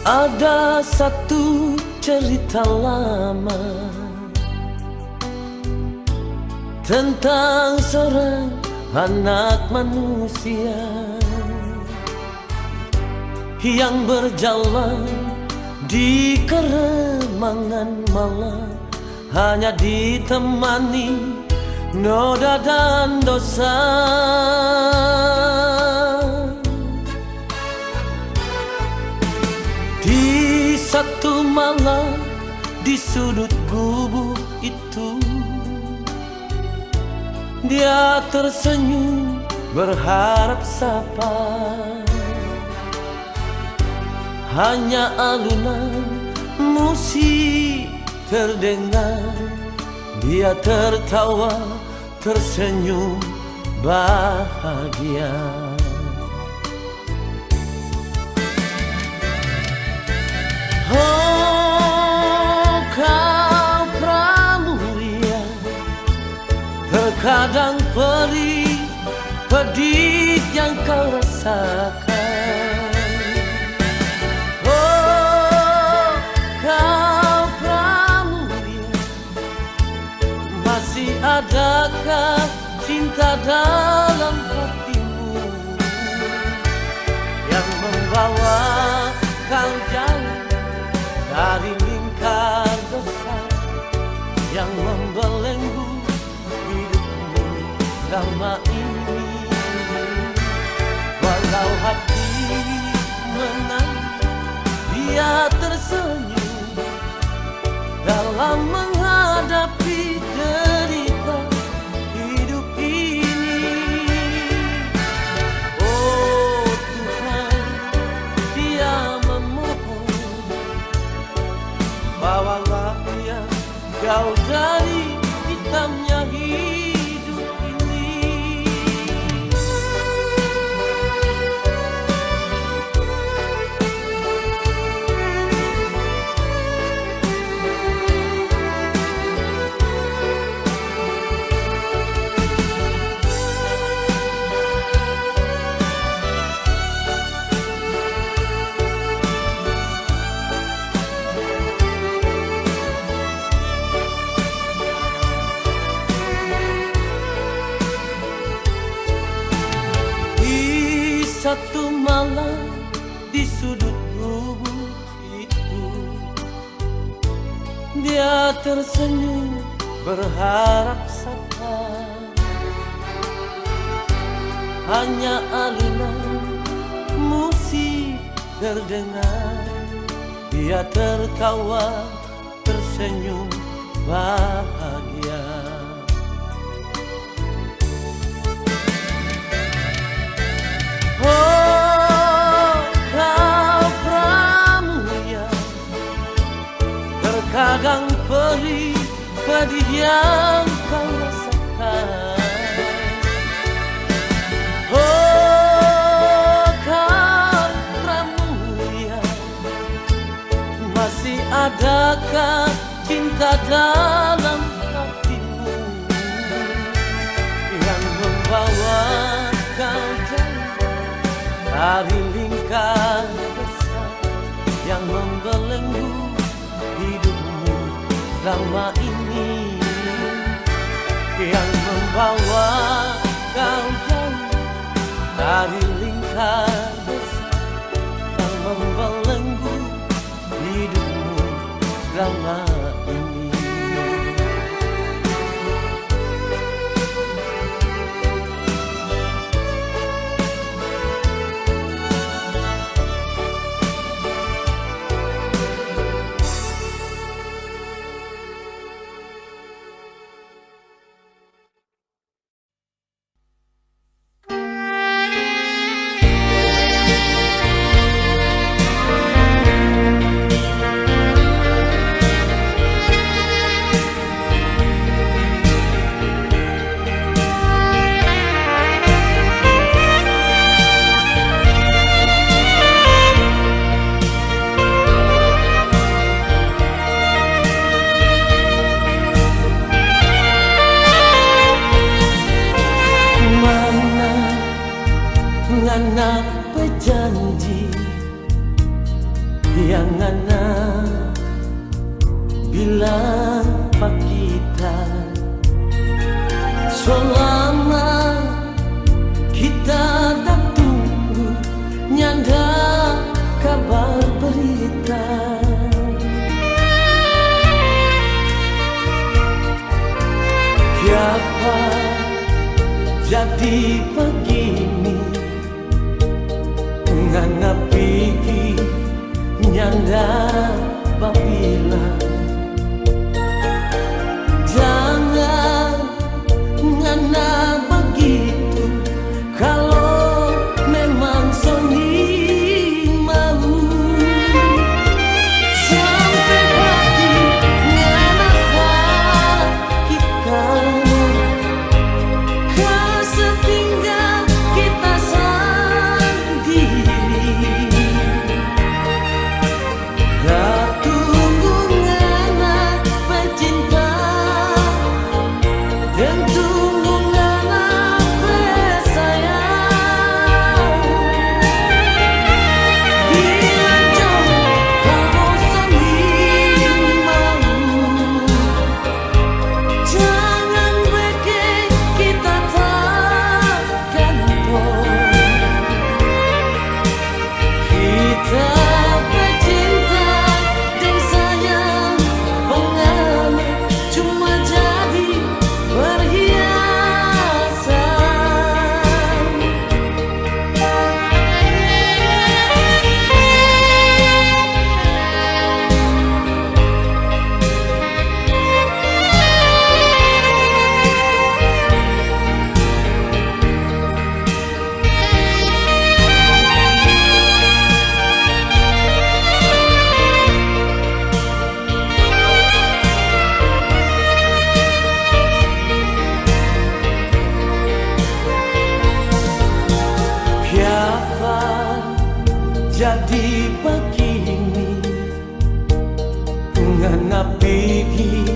Ada satu cerita lama tentang seorang anak manusia yang berjalan di keremangan malam, hanya ditemani noda dan dosa. Di satu malam di sudut gubuk itu, dia tersenyum berharap sapa. Hanya alunan musik terdengar, dia tertawa tersenyum bahagia. Oh kau pramuria, terkadang perih pedih yang kau rasakan. Oh kau pramuria, masih adakah cinta dalam hatimu yang membawa kau jauh dari lingkar dosa yang membelenggu hidupmu selama ini. Walau hati menang, dia tersenyum dalam menghadapi derita hidup ini. Oh Tuhan, dia memohon, bawalah dia jauh dari hitamnya hidup ini. Satu malam di sudut gubuk itu, dia tersenyum berharap sapa. Hanya alunan musik terdengar, dia tertawa tersenyum bahagia. Oh kau pramuria, terkadang perih pedih yang kau rasakan. Oh kau pramuria, masih adakah cinta dalam hatimu yang membawa kau jauh dari lingkar dosa yang membelenggu hidupmu selama ini, yang membawa kau jauh dari lingkar dosa yang membelenggu hidupmu selama ini. yang ngana bilang pak kita selama kita tak tunggu nyanda kabar berita. Siapa jadi begini nganapi nyanda babilang jangan ngana begitu kalau memang Sony mau sampai hati ngana sakitkan kesetinggal kita sendiri. Tak tunggu ngana bercinta dan tunggu ngana bersayang. Bila jauh kamu sendiri mau jangan bikin kita tak gantung. Kita bercinta dan sayang mengalir cuma jadi perhiasan. Siapa jadi begini ngana pergi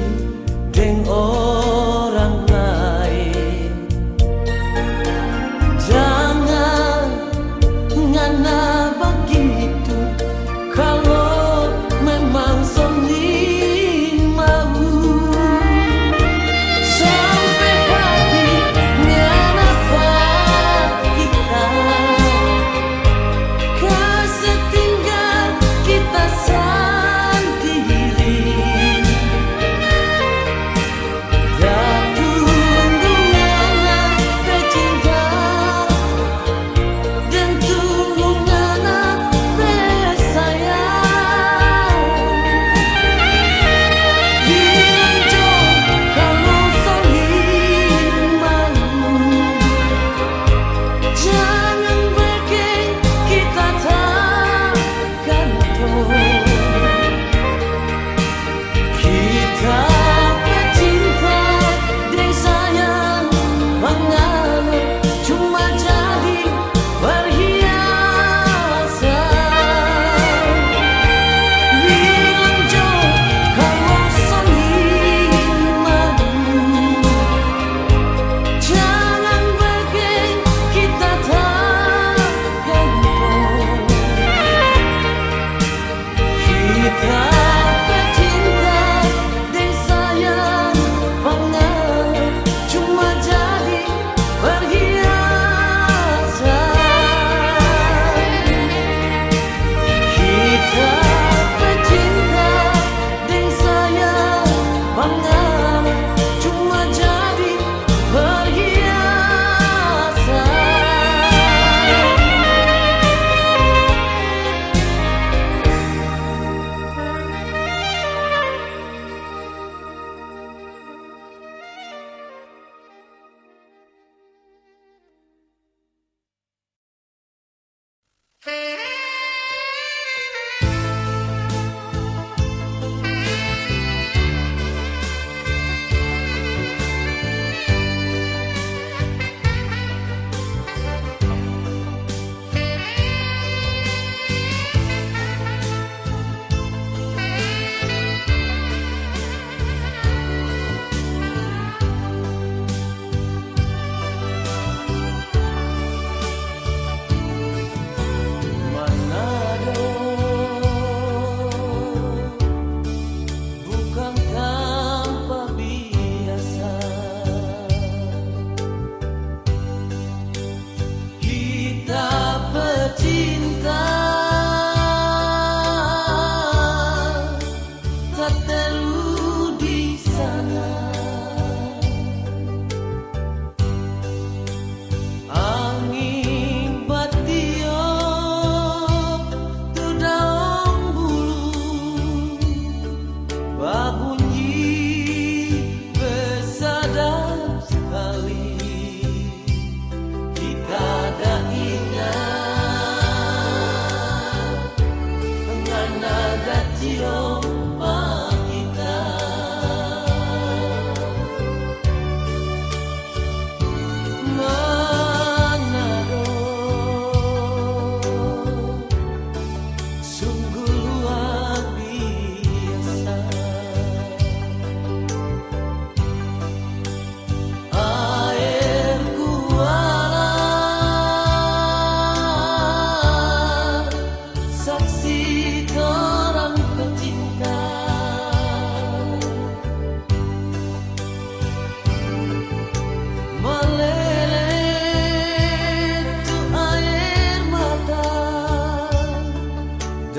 dengan orang lain. Jangan ngana begitu kalau memang Sony mau sampai hati ngana sakitkan kesetinggal kita sendiri.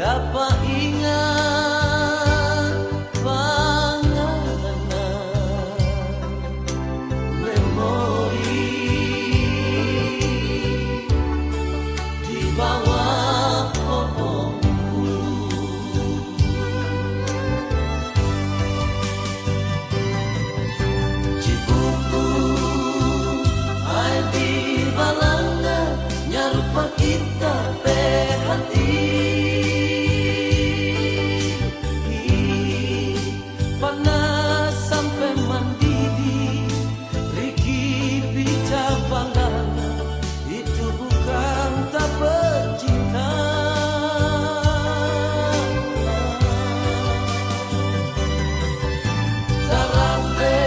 dapat ingat panganan memori di bawah pohon bulu. Cibuku air di balanga nyarupa kita hati. Panas sampai mendidih, Riki bicara balanga, itu bukan tak bercinta. Tarape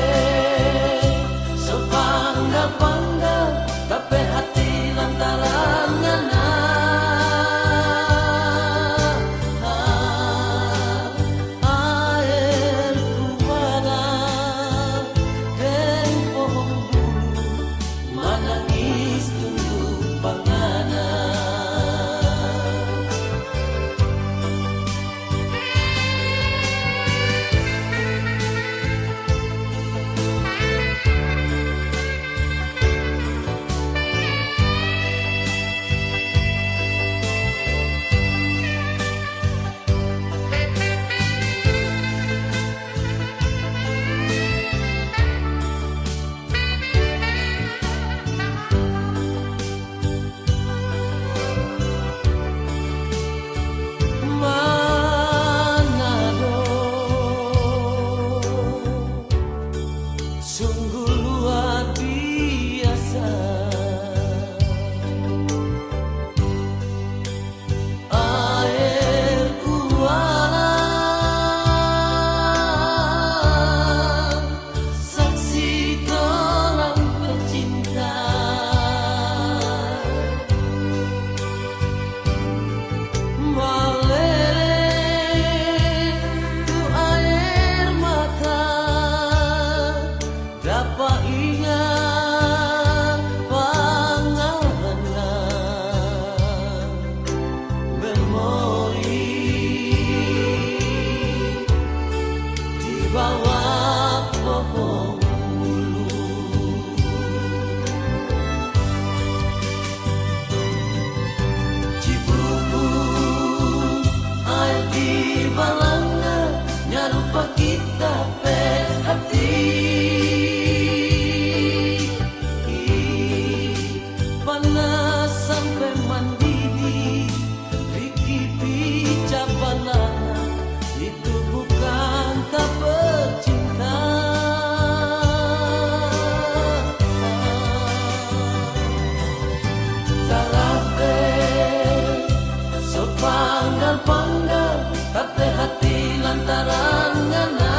sepangga-pangga, tapi hati lantaran ngana. Sungguh luar biasa air kualan, saksi orang pecinta. Meleleh tu air mata, dapat ingat panganan memori di bawah pohon bulu. Cibuku air di balanga nyarupa kita hati. Panas sampai mendidih, Riki bicara balanga, itu bukan tak bercinta. Tarape sepanggal-panggal, tapi hati lantaran ngana.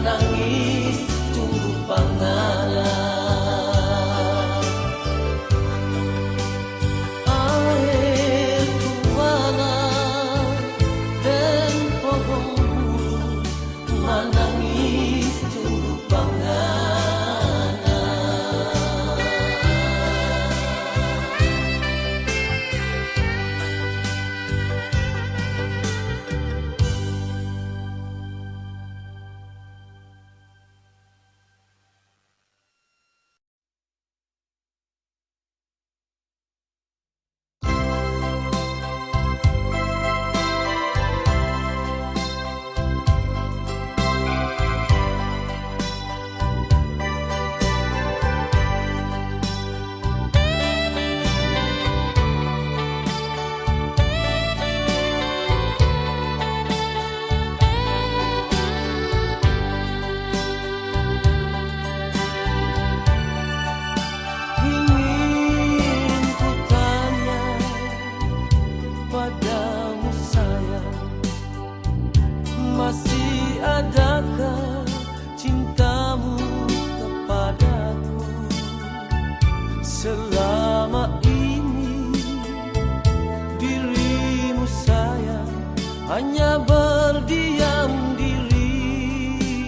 Nangis tunggu panganan air kualan dan pohon bulu, menangis tunggu panganan. Selama ini dirimu sayang hanya berdiam diri.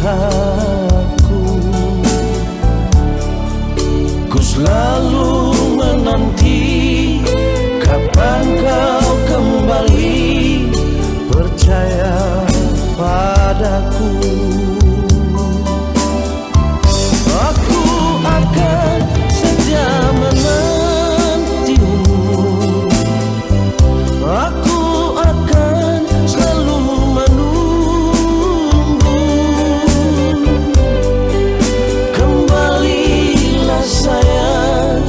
cintaku. Ku selalu menanti kapan kau kembali, percaya padaku. Aku akan setia menantimu, aku akan selalu menunggu. Kembalilah sayang,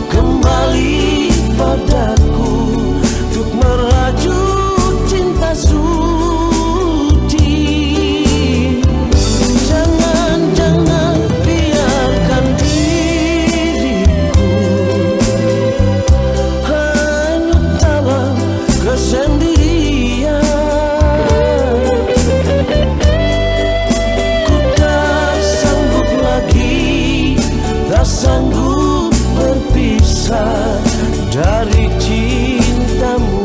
kembali padaku untuk merajut cinta suci. Jangan biarkan diriku hanyut dalam kesendirian. Ku tak sanggup lagi, tak sanggup berpisah dari cintamu.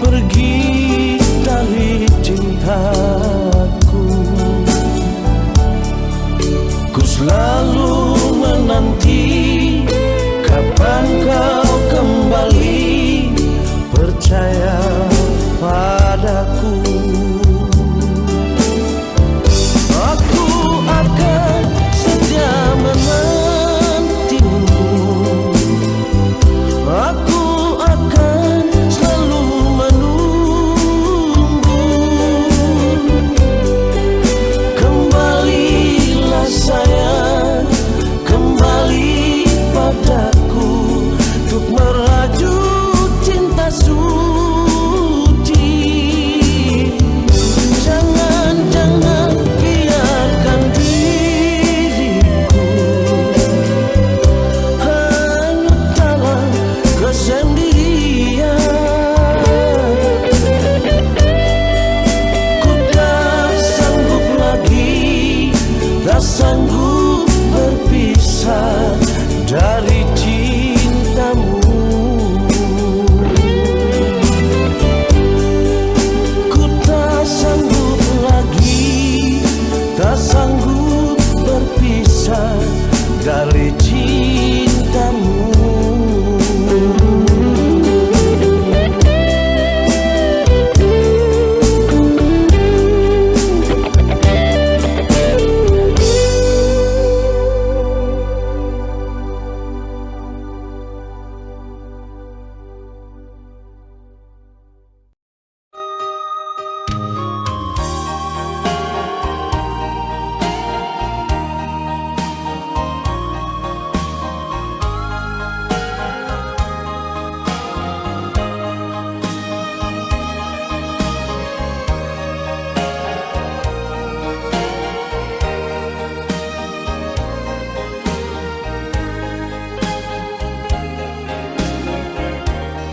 Pergi dari cintaku, ku selalu menanti kapan kau kembali, percaya padaku. Aku akan setia menantimu, aku akan selalu menunggu. Kembalilah sayang, kembali padaku untuk merajut cinta suci. Jangan biarkan diriku hanyut dalam kesendirian. Ku tak sanggup lagi, tak sanggup berpisah dari cintamu. Ku tak sanggup lagi, tak sanggup berpisah dari cintamu.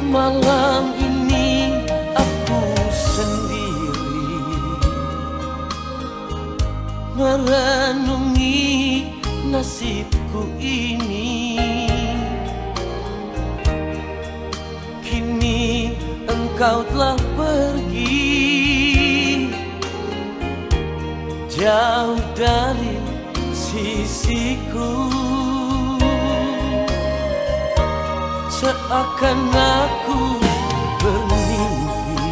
Malam ini aku sendiri merenungi nasibku ini. Kini engkau telah pergi jauh dari sisiku. Seakan aku bermimpi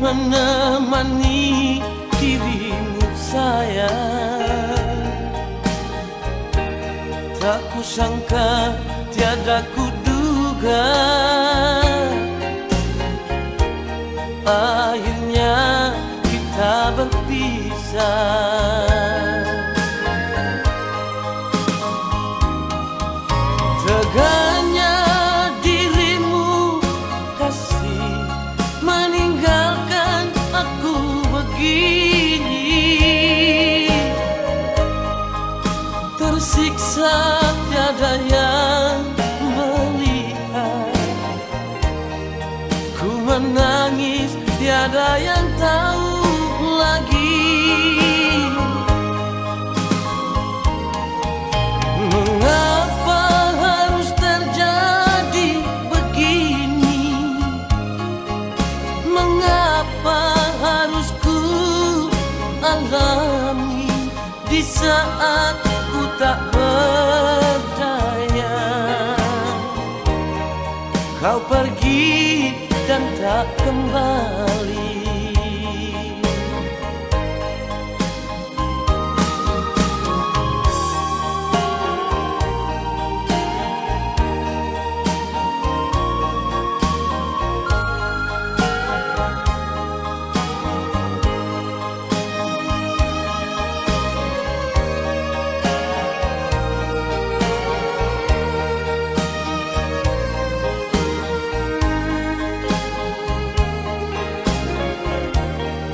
menemani dirimu sayang. Tak kusangka, tiada kuduga, akhirnya kita berpisah. tersiksa tiada yang melihat, ku menangis tiada yang tahu lagi. Mengapa harus terjadi begini? Mengapa harus ku alami di saat ku tak berdaya? Kau pergi dan tak kembali.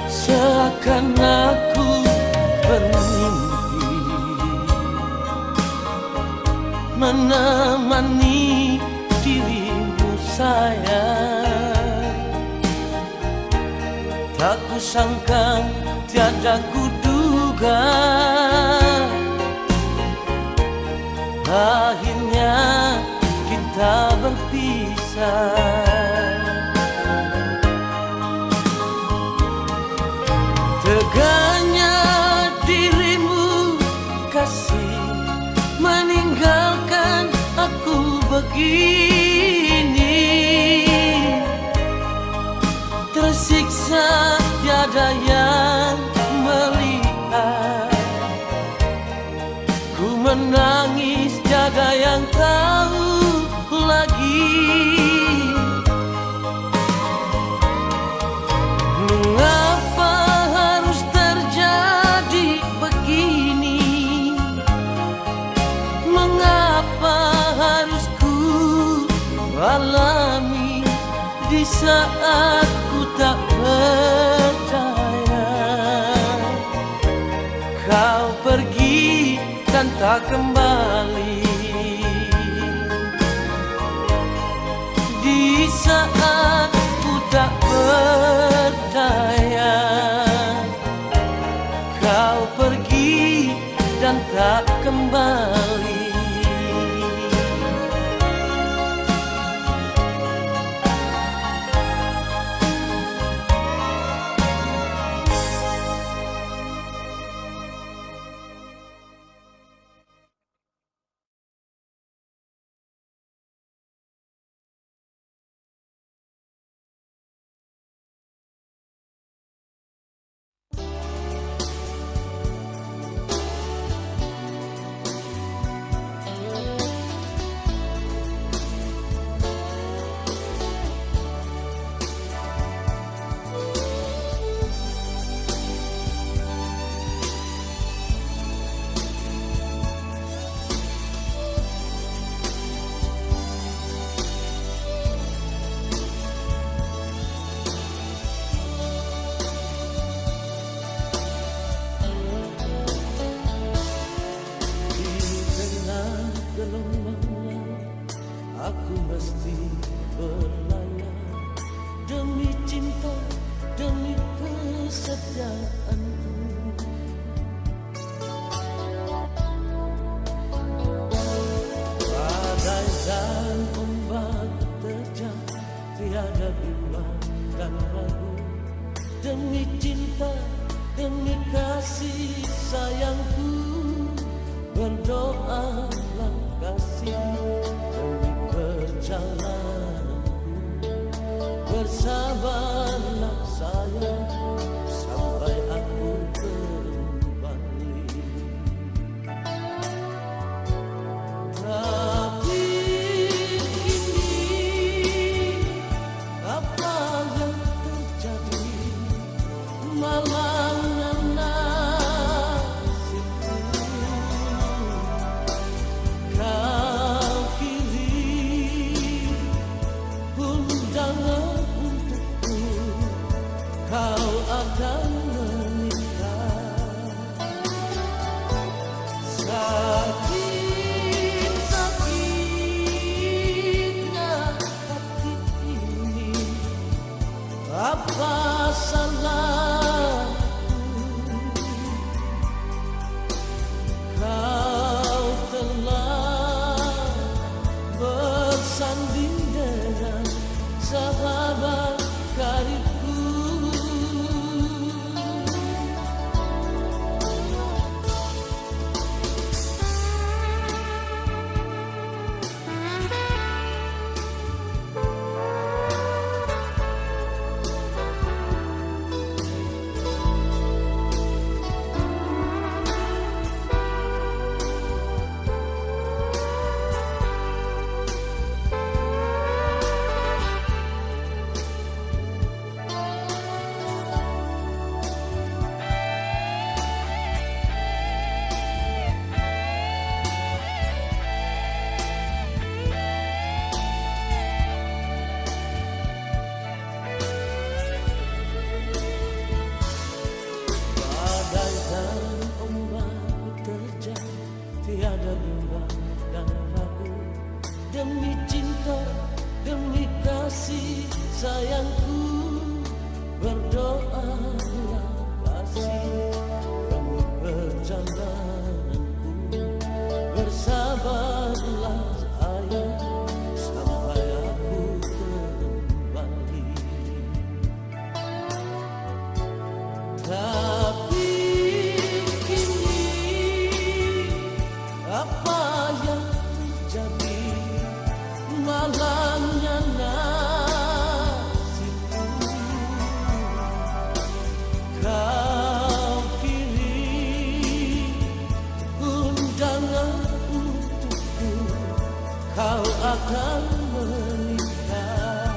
Seakan aku bermimpi menemani dirimu sayang. Tak kusangka, tiada kuduga, akhirnya kita berpisah. Teganya dirimu kasih, meninggalkan aku begini. Tersiksa tiada yang melihat, ku menangis tiada yang tahu lagi. Alami di saat ku tak berdaya. Kau pergi dan tak kembali. Di saat ku tak berdaya, kau pergi dan tak kembali. Aku mesti berlayar demi cinta, demi kesetiaanku. Badai dan ombak terjang, tiada bimbang dan ragu. Demi cinta, demi kasih sayangku, berdoalah kasih. Perjalananku, bersabarlah sayang, sampai aku kembali. Tapi kini apa yang terjadi? Malang nasibku. tiada bimbang dan ragu. Demi cinta, demi kasih sayangku, berdoalah kasih kamu perjalananku. Bersabarlah sayang sampai aku kembali. Tapi kini apa yang terjadi, malangnya nasibku. Kau kirim undangan untukku, kau akan menikah.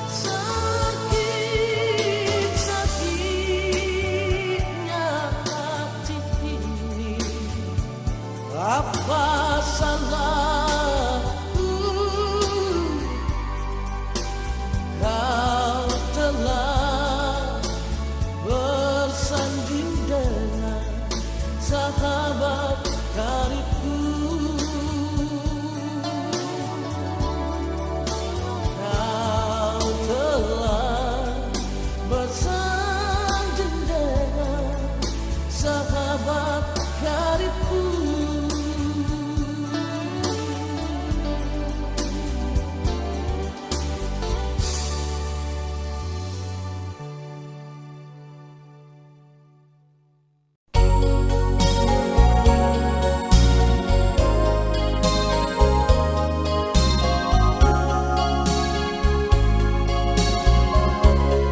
Sakit-sakitnya hati ini, apa salahku? Kau telah bersanding dengan sahabat karibku. Kau telah bersanding dengan sahabat karibku.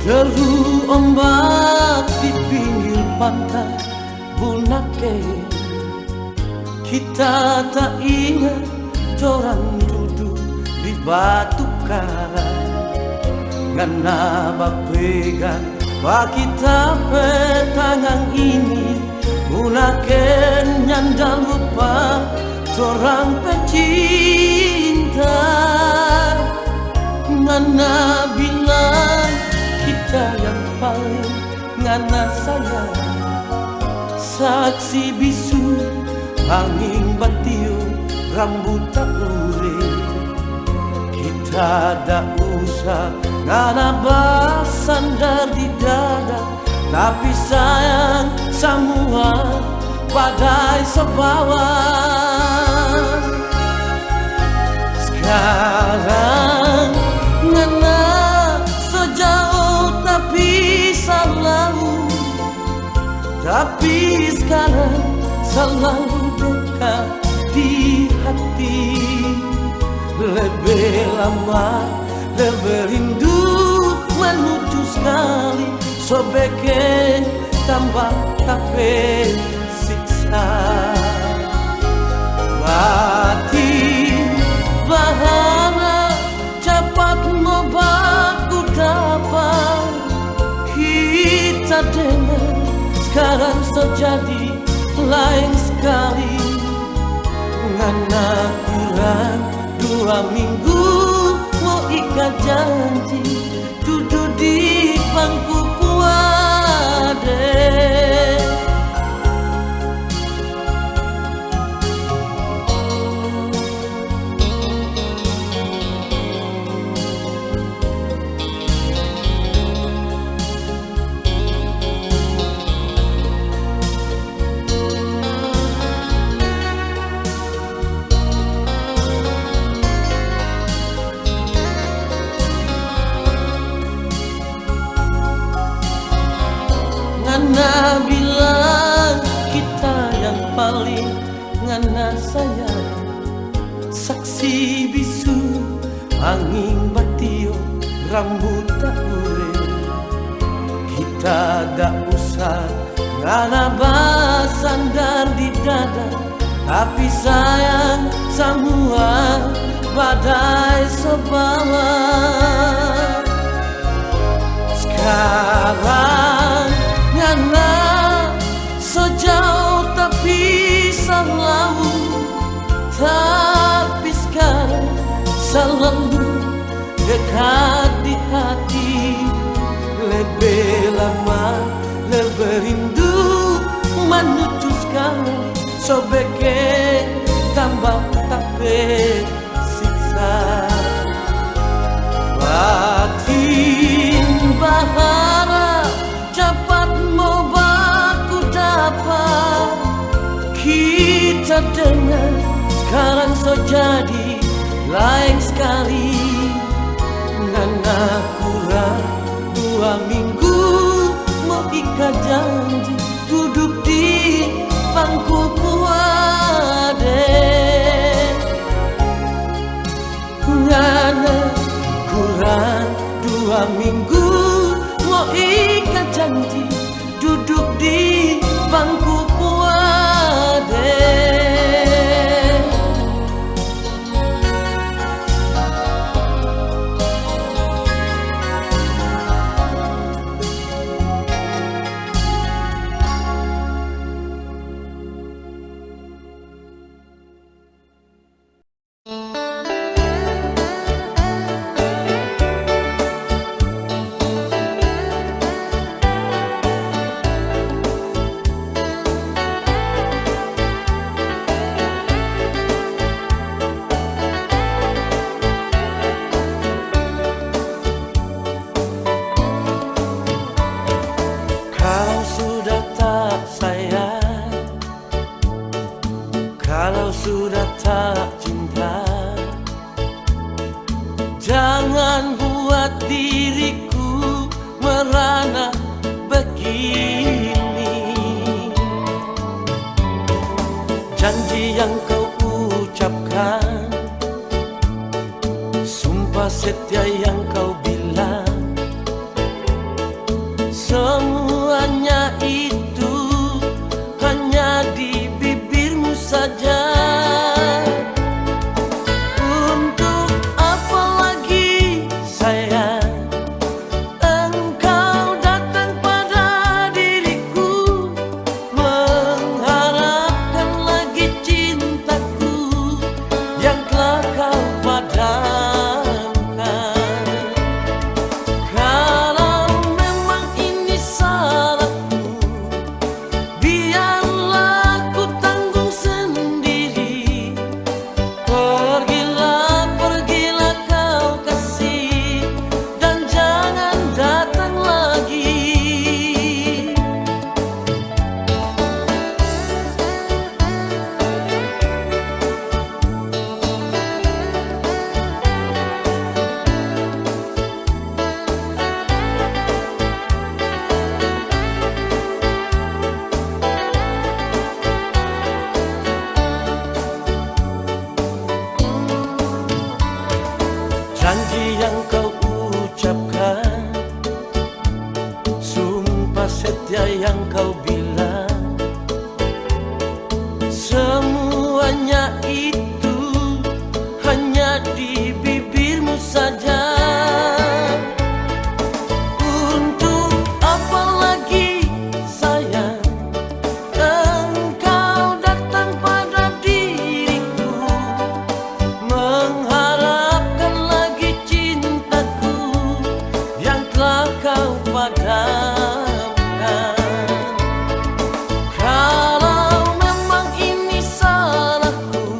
Deru ombak di pinggir pantai Bunake, kita tak ingat orang duduk di batu karang. Ngana bapegang ba kita petangang ini, Bunake nyanda lupa orang pecinta. Ngana bilang kita yang paling ngana sayang, saksi bisu angin batiup rambut tak ure. Kita dak usah ngana bersandar di dada, tapi sayang semua badai sebawa. Sekarang ngana sejauh tapi selalu, tapi sekarang selalu dekat di hati. Lebih lama, lebih rindu menuju sekali, sobeke tambah tapi siksa. Batin bahana cepat membaku dapat, kita dengar sekarang terjadi lain sekali. Ngana kurang 2 minggu mau ikat janji, duduk di bangku kuade. Ngana bilang kita yang paling ngana sayang, saksi bisu angin batiup rambut tak ure. Kita dak usah ngana bersandar di dada, tapi sayang semua badai sebawa. Sekarang ngana sejauh tapi selalu, tapi sekarang selalu dekat di hati. Lebih lama, lebih rindu menuju sekali, sobeke tambah tape siksa batin bahara cepat mau baku dapat kita dengar sekarang so jadi lain sekali nana kurang 2 minggu mau ikat janji duduk di bangku kuade nana kurang 2 minggu mau ikat janji duduk di bangku kuade. Kalau sudah tak cinta, jangan buat diriku merana begini. Janji yang kau ucapkan, sumpah setia yang kau bilang, semuanya itu hanya di bibirmu saja. Untuk apa lagi sayang engkau datang pada diriku, mengharapkan lagi cintaku yang telah kau padamkan. Kalau memang ini salahku, biarlah ku tanggung sendiri. Pergilah, pergilah kau kasih, dan jangan datang lagi. Janji yang kau ucapkan, sumpah setia yang kau bilang, semuanya itu hanya di bibirmu saja. Untuk apa lagi sayang engkau datang pada diriku, mengharapkan lagi cintaku yang telah kau padamkan. Kalau memang ini salahku,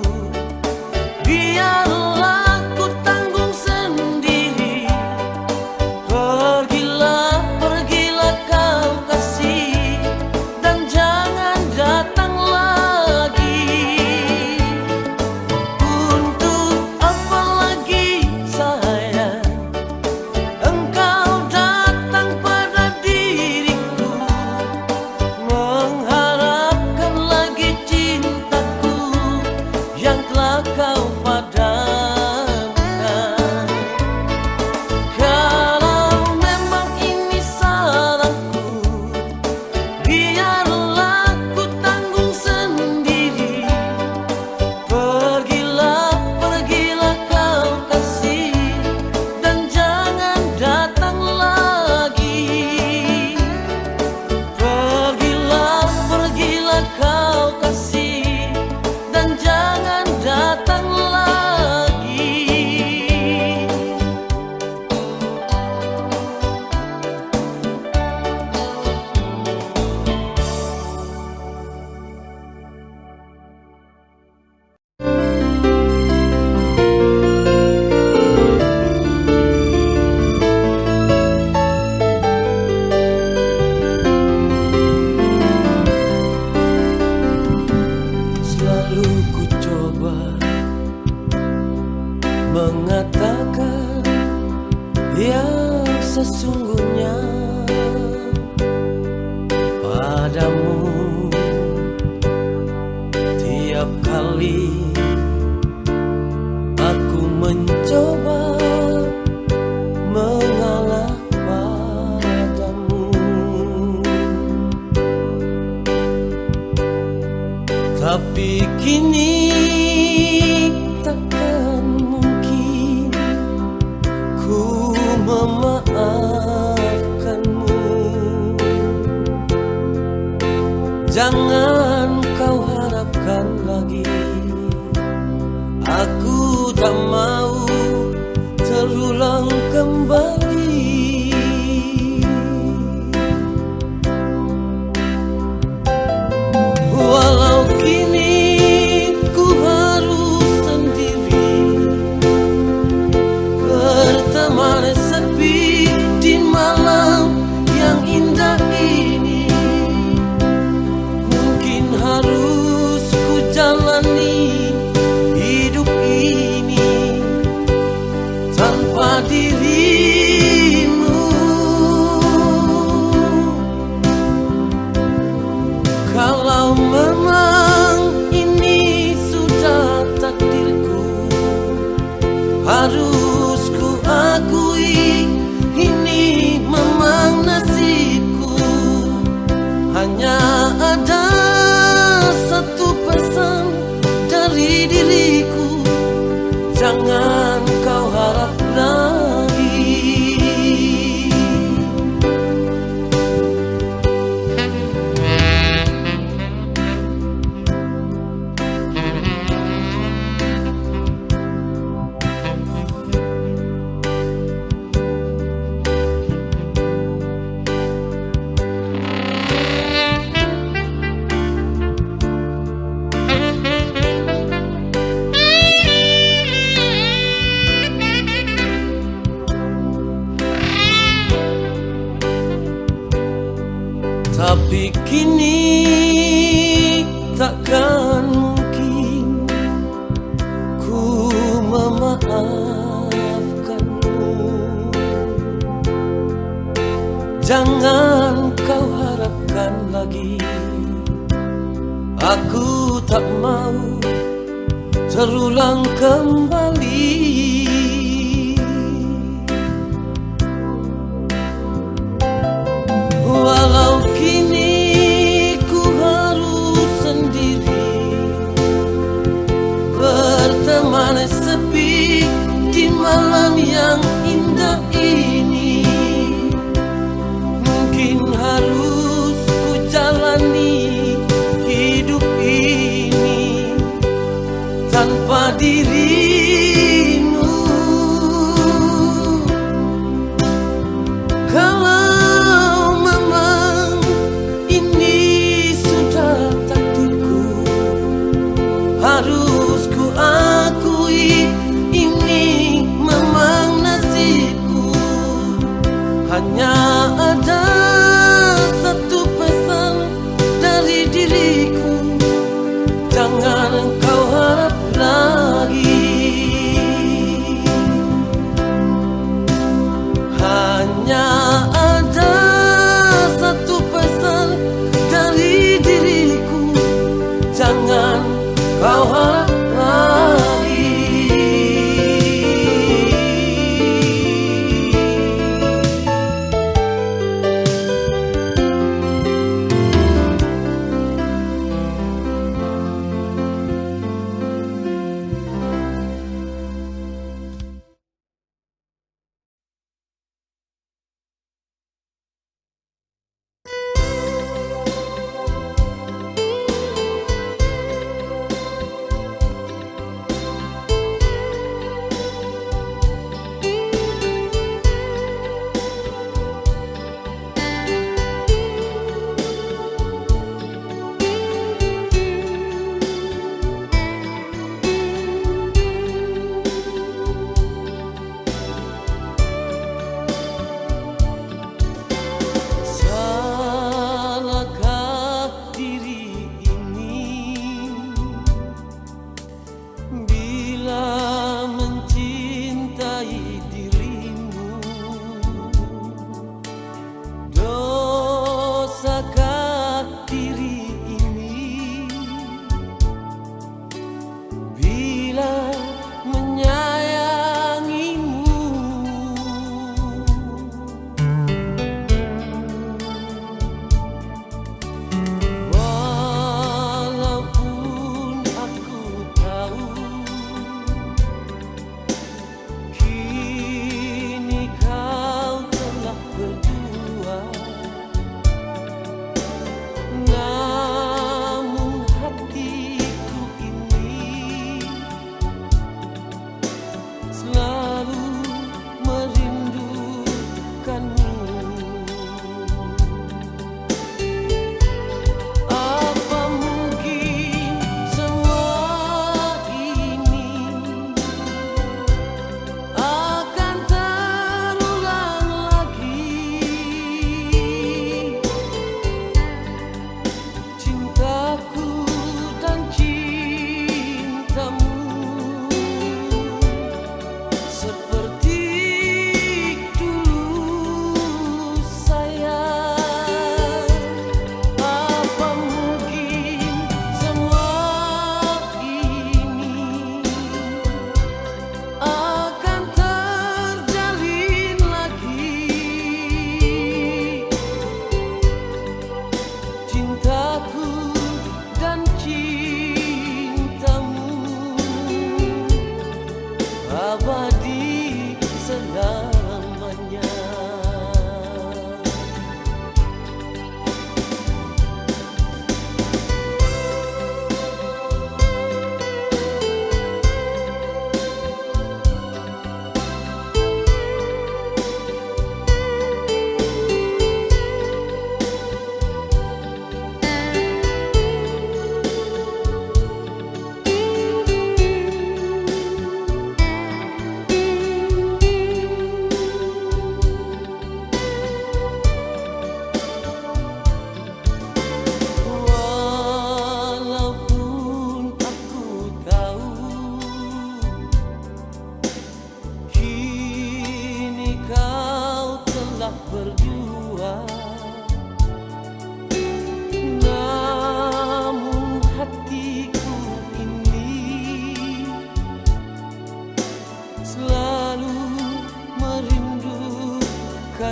Lalu ku coba mengatakan yang sesungguhnya padamu. Tiap kali aku mencoba mengalah padamu, tapi kini takkan mungkin ku memaafkanmu. Jangan kau harapkan lagi, aku tak mau terulang kembali. Walau kini ku harus sendiri, berteman sepi di malam yang indah ini. Mungkin harus ku jalani hidup ini tanpa dirimu. Kalau memang ini sudah takdirku, harus ku akui ini memang nasibku. Hanya ada satu pesan dari diriku, jangan kau harap lagi. Tapi kini takkan mungkin ku memaafkanmu. Jangan kau harapkan lagi, aku tak mau terulang kembali. Walau kini ku harus sendiri, berteman sepi di malam yang indah ini. Mungkin harus ku jalani hidup ini tanpa dirimu. Kalau harus ku akui ini memang nasibku. Hanya ada satu pesan dari diriku, jangan kau harap lagi. Hanya ada satu pesan dari diriku, jangan kau harap lagi.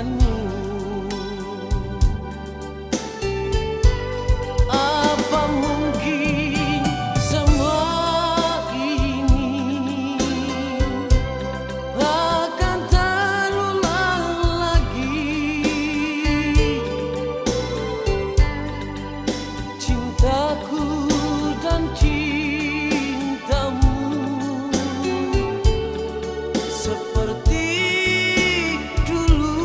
denganmu. Apa mungkin semua ini akan terulang lagi? Cintaku dan cintamu seperti dulu.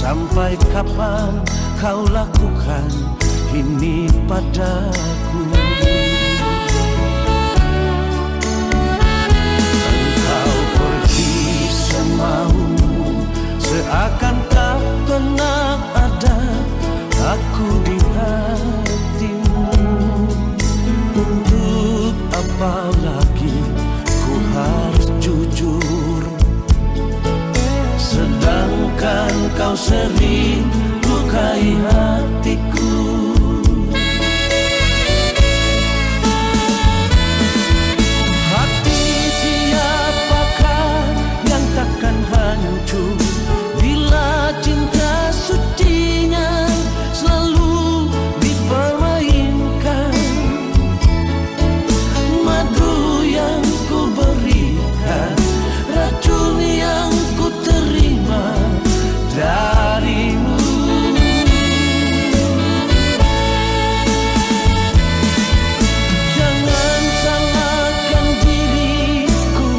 Sampai kapan kau lakukan ini padaku? Engkau pergi semaumu, seakan tak pernah ada aku di hatimu. Untuk apa lagi ku harus jujur, sedangkan kau sering lukai hatiku. Hati siapakah yang takkan hancur bila cinta sucinya selalu dipermainkan? Madu yang ku berikan, racun yang ku terima darimu. Jangan salahkan diriku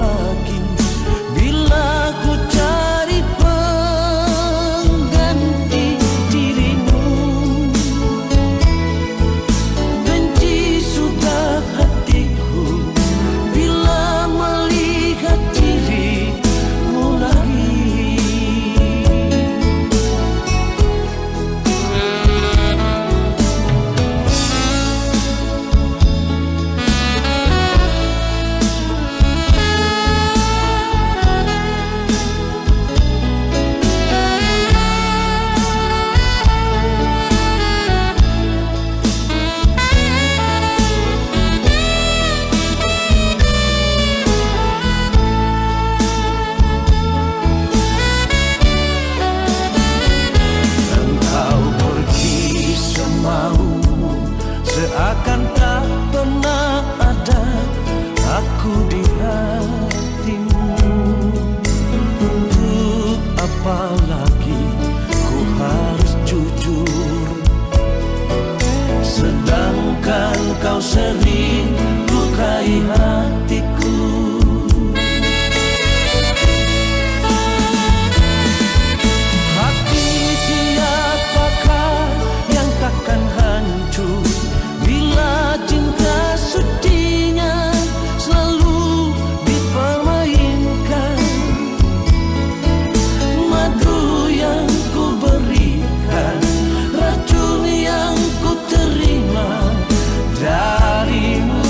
lagi bila ku cari pengganti dirimu. Benci sudah hatiku bila melihat dirimu lagi. Engkau pergi semaumu, seakan tak pernah ada aku di hatimu. Untuk apa lagi ku harus jujur, sedangkan kau sering lukai hatiku. Hati siapakah yang takkan hancur bila cinta sucinya selalu dipermainkan? Madu yang ku berikan, racun yang ku terima darimu.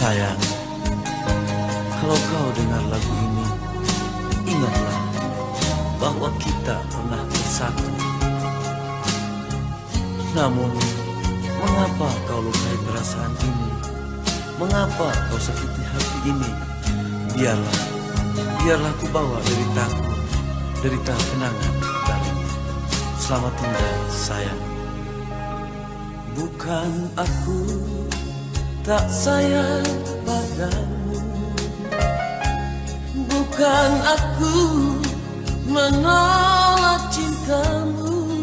Sayang, kalau kau dengar lagu ini, ingatlah bahwa kita pernah bersatu. Namun, mengapa kau lukai perasaan ini? Mengapa kau sakiti hati ini? Biarlah ku bawa derita kenangan dari. Selamat tinggal sayang. Bukan aku tak sayang padamu, bukan aku menolak cintamu,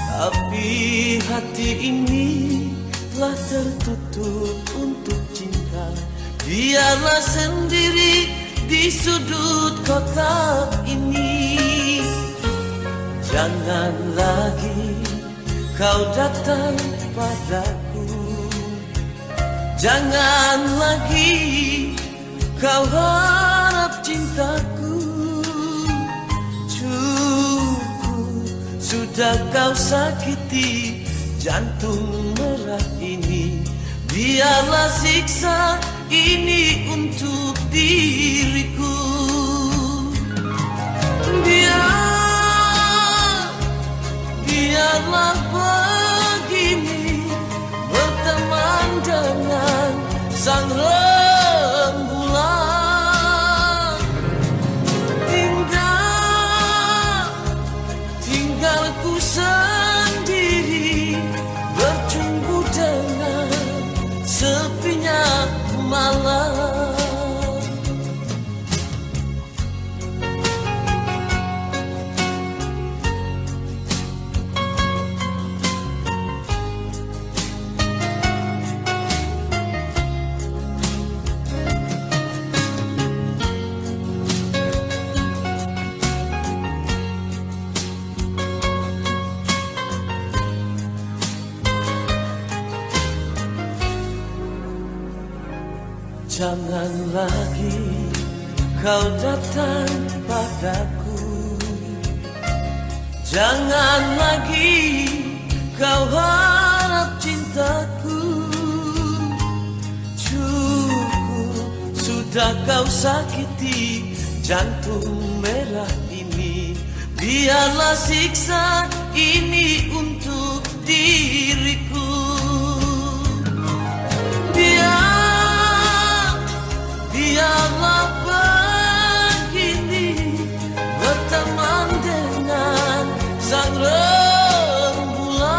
tapi hati ini telah tertutup untuk cinta. Biarlah sendiri di sudut kotak ini. Jangan lagi kau datang padaku, jangan lagi kau harap cintaku. Cukup sudah kau sakiti jantung merah ini. Biarlah siksa ini untuk diriku. Biarlah begini, berteman dengan sang rembulan. Tinggalku sendiri, bercumbu dengan sepinya malam. Jangan lagi kau datang padaku, jangan lagi kau harap cintaku. Cukup sudah kau sakiti jantung merah ini. Biarlah siksa ini untuk diriku. Biarlah begini, berteman dengan sang rembulan.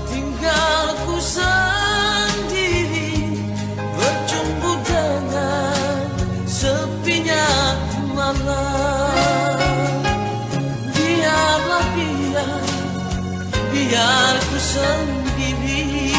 Tinggalku sendiri, bercumbu dengan sepinya malam. Biar ku sendiri.